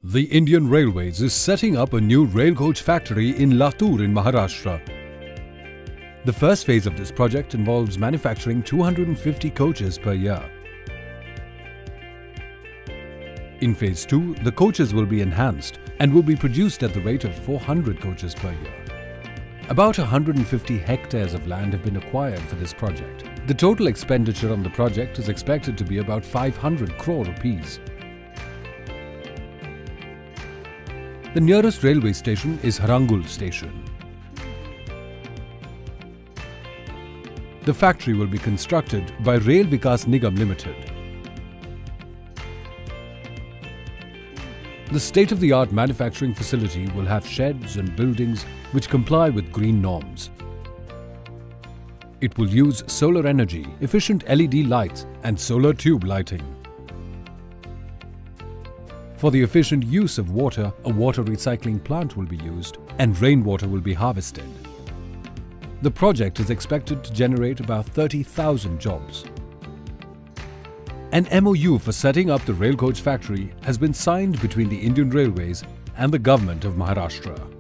The Indian Railways is setting up a new rail coach factory in Latur in Maharashtra. The first phase of this project involves manufacturing 250 coaches per year. In phase 2, the coaches will be enhanced and will be produced at the rate of 400 coaches per year. About 150 hectares of land have been acquired for this project. The total expenditure on the project is expected to be about 500 crore rupees. The nearest railway station is Harangul station. The factory will be constructed by Rail Vikas Nigam Limited. The state-of-the-art manufacturing facility will have sheds and buildings which comply with green norms. It will use solar energy, efficient LED lights and solar tube lighting. For the efficient use of water, a water recycling plant will be used and rainwater will be harvested. The project is expected to generate about 30,000 jobs. An MOU for setting up the rail coach factory has been signed between the Indian Railways and the government of Maharashtra.